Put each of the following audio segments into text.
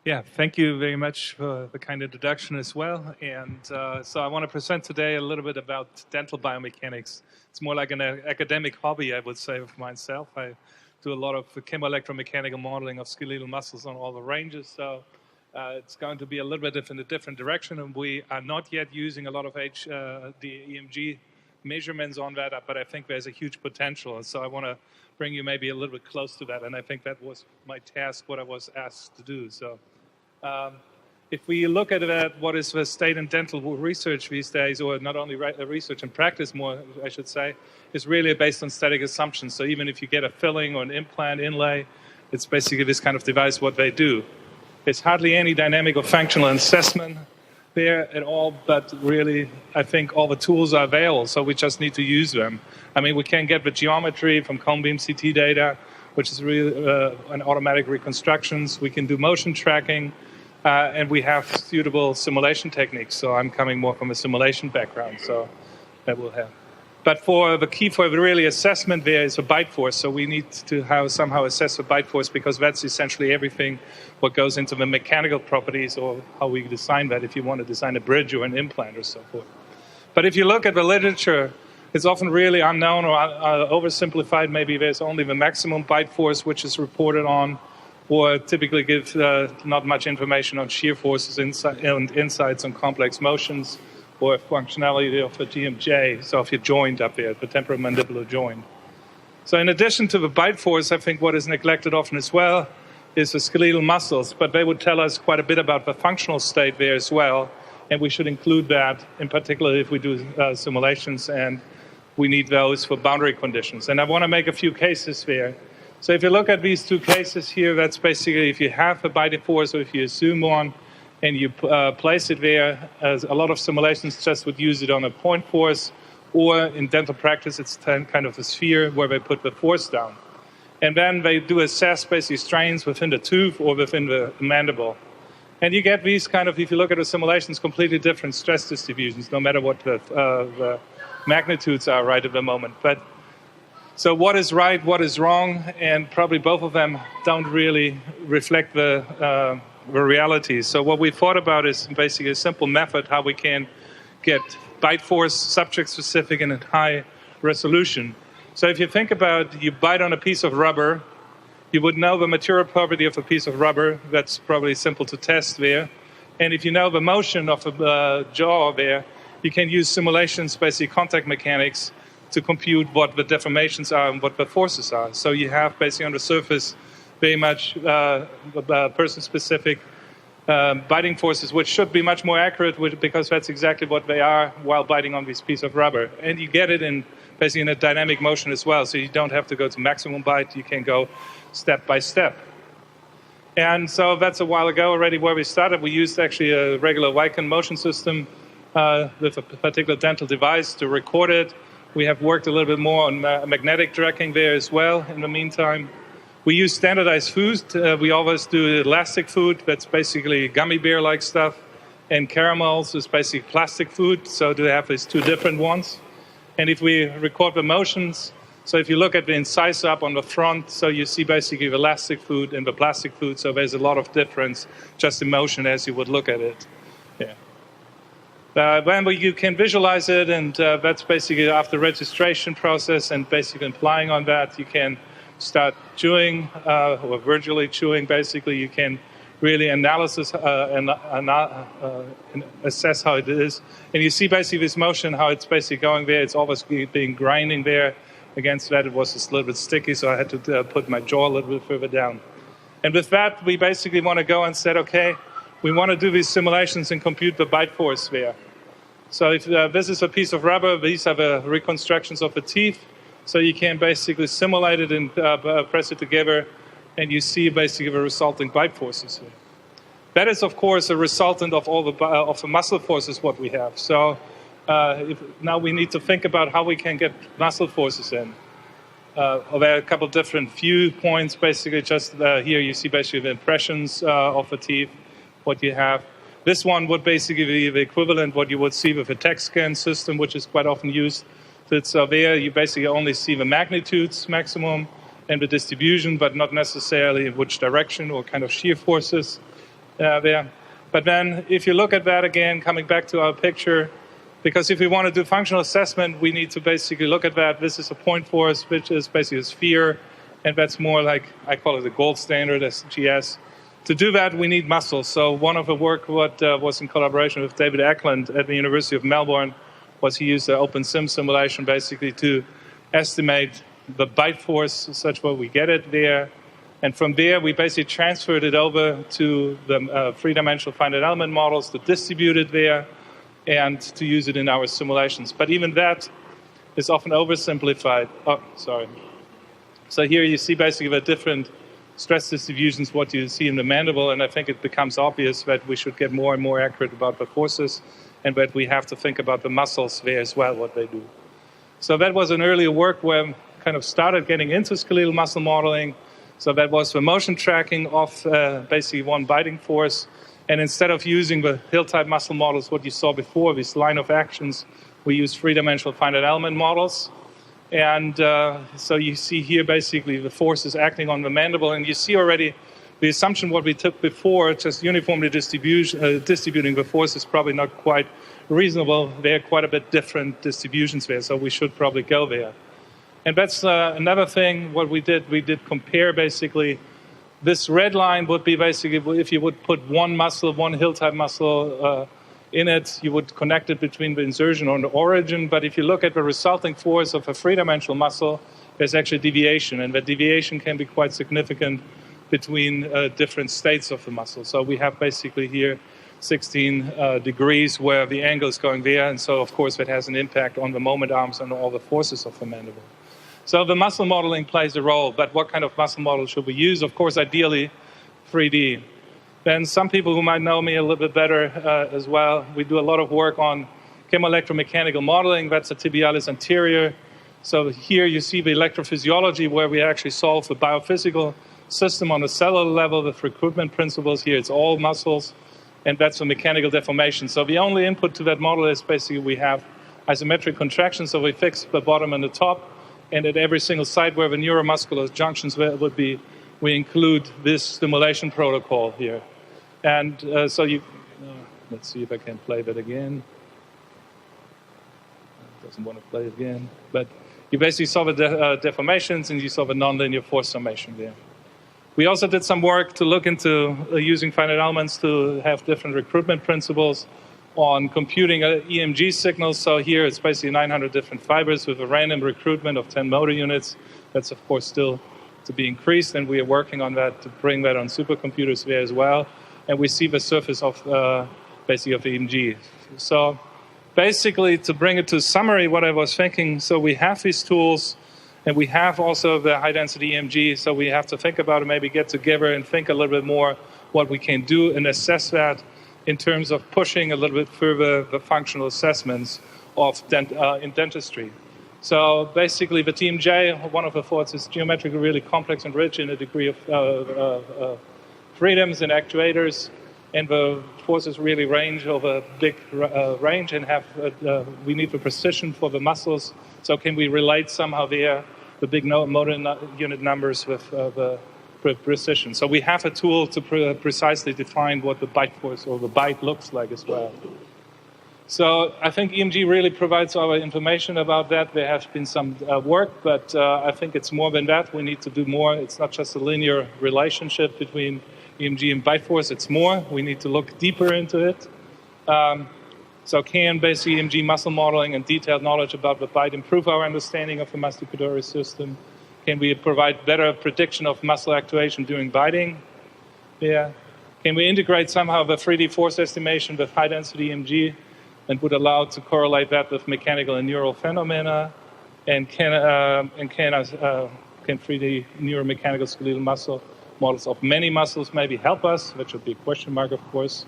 Yeah, thank you very much for the kind introduction as well. And so I want to present today a little bit about dental biomechanics. It's more like an academic hobby, I would say, of myself. I do a lot of chemoelectromechanical modeling of skeletal muscles on all the ranges. So it's going to be a little bit in a different direction. And we are not yet using a lot of the EMG measurements on that, but I think there's a huge potential. And so I want to bring you maybe a little bit close to that. And I think that was my task, what I was asked to do. So if we look at what is the state in dental research these days, or not only research and practice more, I should say, is really based on static assumptions. So even if you get a filling or an implant inlay, it's basically this kind of device, what they do. There's hardly any dynamic or functional assessment there at all, but really, I think all the tools are available, so we just need to use them. I mean, we can get the geometry from cone beam CT data, which is really an automatic reconstructions. We can do motion tracking, and we have suitable simulation techniques. So I'm coming more from a simulation background, so that will help. But for the key for the really assessment there is a bite force. So we need to somehow assess the bite force, because that's essentially everything what goes into the mechanical properties or how we design that if you want to design a bridge or an implant or so forth. But if you look at the literature, it's often really unknown or oversimplified. Maybe there's only the maximum bite force which is reported on, or typically gives not much information on shear forces and insights on complex motions or functionality of the TMJ, so of your joint up there, the temporomandibular joint. So in addition to the bite force, I think what is neglected often as well is the skeletal muscles, but they would tell us quite a bit about the functional state there as well, and we should include that, in particular if we do simulations, and we need those for boundary conditions. And I want to make a few cases there. So if you look at these two cases here, that's basically if you have a biting force or if you assume one and you place it there, as a lot of simulations just would use it on a point force, or in dental practice it's kind of a sphere where they put the force down. And then they do assess basically strains within the tooth or within the mandible. And you get these kind of, if you look at the simulations, completely different stress distributions, no matter what the magnitudes are right at the moment. But so what is right, what is wrong, and probably both of them don't really reflect the reality. So what we thought about is basically a simple method how we can get bite force subject-specific and at high resolution. So if you think about, you bite on a piece of rubber, you would know the material property of a piece of rubber. That's probably simple to test there. And if you know the motion of a jaw there, you can use simulations, basically contact mechanics, to compute what the deformations are and what the forces are. So you have basically on the surface very much person-specific biting forces, which should be much more accurate because that's exactly what they are while biting on this piece of rubber. And you get it basically in a dynamic motion as well, so you don't have to go to maximum bite, you can go step by step. And so that's a while ago already where we started. We used actually a regular Viken motion system with a particular dental device to record it. We have worked a little bit more on magnetic tracking there as well in the meantime. We use standardized food. We always do elastic food, that's basically gummy bear-like stuff, and caramels is basically plastic food, so they have these two different ones. And if we record the motions, so if you look at the incisor up on the front, so you see basically the elastic food and the plastic food, so there's a lot of difference just in motion as you would look at it. Yeah. When you can visualize it, and that's basically after registration process and basically implying on that, you can start chewing or virtually chewing. Basically, you can really analysis and assess how it is. And you see basically this motion, how it's basically going there. It's always being grinding there. Against that, it was just a little bit sticky, so I had to put my jaw a little bit further down. And with that, we basically want to go and say, okay, we want to do these simulations and compute the bite force there. So if this is a piece of rubber, these are the reconstructions of the teeth. So you can basically simulate it and press it together, and you see basically the resulting bite forces here. That is, of course, a resultant of all the muscle forces what we have. So now we need to think about how we can get muscle forces in. There are a couple different viewpoints. Basically, just here you see basically the impressions of the teeth, what you have. This one would basically be the equivalent what you would see with a TEC scan system, which is quite often used. So there you basically only see the magnitudes maximum and the distribution, but not necessarily in which direction or kind of shear forces. there. But then if you look at that again, coming back to our picture, because if we want to do functional assessment, we need to basically look at that. This is a point force, which is basically a sphere, and that's more like, I call it the gold standard, SGS. To do that, we need muscles. So one of the work was in collaboration with David Eklund at the University of Melbourne was he used the open sim simulation basically to estimate the bite force, such that we get it there. And from there, we basically transferred it over to the three-dimensional finite element models to distribute it there and to use it in our simulations. But even that is often oversimplified. Oh, sorry. So here you see basically the different stress distributions, what you see in the mandible, and I think it becomes obvious that we should get more and more accurate about the forces and that we have to think about the muscles there as well, what they do. So that was an earlier work where I kind of started getting into skeletal muscle modeling. So that was the motion tracking of basically one biting force. And instead of using the hill-type muscle models, what you saw before, this line of actions, we use three-dimensional finite element models. And so you see here basically the forces acting on the mandible. And you see already the assumption what we took before, just uniformly distributing the force is probably not quite reasonable. There are quite a bit different distributions there, so we should probably go there. And that's another thing what we did compare basically. This red line would be basically if you would put one muscle, one hill-type muscle in it, you would connect it between the insertion and the origin. But if you look at the resulting force of a three-dimensional muscle, there's actually deviation. And the deviation can be quite significant between different states of the muscle. So we have basically here 16 degrees where the angle is going there. And so, of course, that has an impact on the moment arms and all the forces of the mandible. So the muscle modeling plays a role, but what kind of muscle model should we use? Of course, ideally, 3D. Then some people who might know me a little bit better as well, we do a lot of work on chemoelectromechanical modeling. That's the tibialis anterior. So here you see the electrophysiology where we actually solve the biophysical system on the cellular level with recruitment principles. Here it's all muscles, and that's the mechanical deformation. So the only input to that model is basically we have isometric contraction, so we fix the bottom and the top. And at every single site where the neuromuscular junctions would be, we include this stimulation protocol here. And so you, let's see if I can play that again. It doesn't want to play it again. But you basically saw the deformations and you saw the nonlinear force summation there. We also did some work to look into using finite elements to have different recruitment principles on computing EMG signals. So here it's basically 900 different fibers with a random recruitment of 10 motor units. That's, of course, still to be increased, and we are working on that to bring that on supercomputers there as well. And we see the surface of basically of EMG. So basically, to bring it to summary, what I was thinking, so we have these tools, and we have also the high-density EMG, so we have to think about it, maybe get together and think a little bit more what we can do and assess that in terms of pushing a little bit further the functional assessments of in dentistry. So basically, the TMJ, one of the thoughts is geometrically really complex and rich in a degree of freedoms and actuators, and the forces really range over a big range and have we need the precision for the muscles. So can we relate somehow the big motor unit numbers with the precision? So we have a tool to precisely define what the bite force or the bite looks like as well. So I think EMG really provides our information about that. There has been some work, but I think it's more than that. We need to do more. It's not just a linear relationship between EMG and bite force. It's more. We need to look deeper into it. So can basically EMG muscle modeling and detailed knowledge about the bite improve our understanding of the masticatorial system? Can we provide better prediction of muscle actuation during biting? Yeah. Can we integrate somehow the 3D force estimation with high-density EMG and would allow to correlate that with mechanical and neural phenomena? And can 3D neuromechanical skeletal muscle models of many muscles maybe help us? That should be a question mark, of course.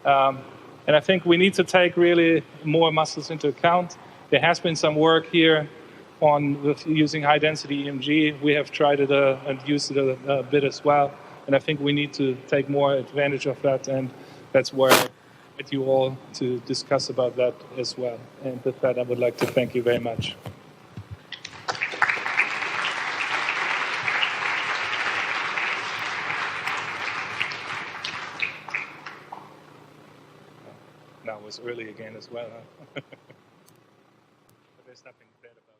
And I think we need to take really more muscles into account. There has been some work here on using high-density EMG. We have tried it and used it a bit as well. And I think we need to take more advantage of that. And that's where I invite you all to discuss about that as well. And with that, I would like to thank you very much. Now it was early again as well. Huh? But there's nothing bad about it.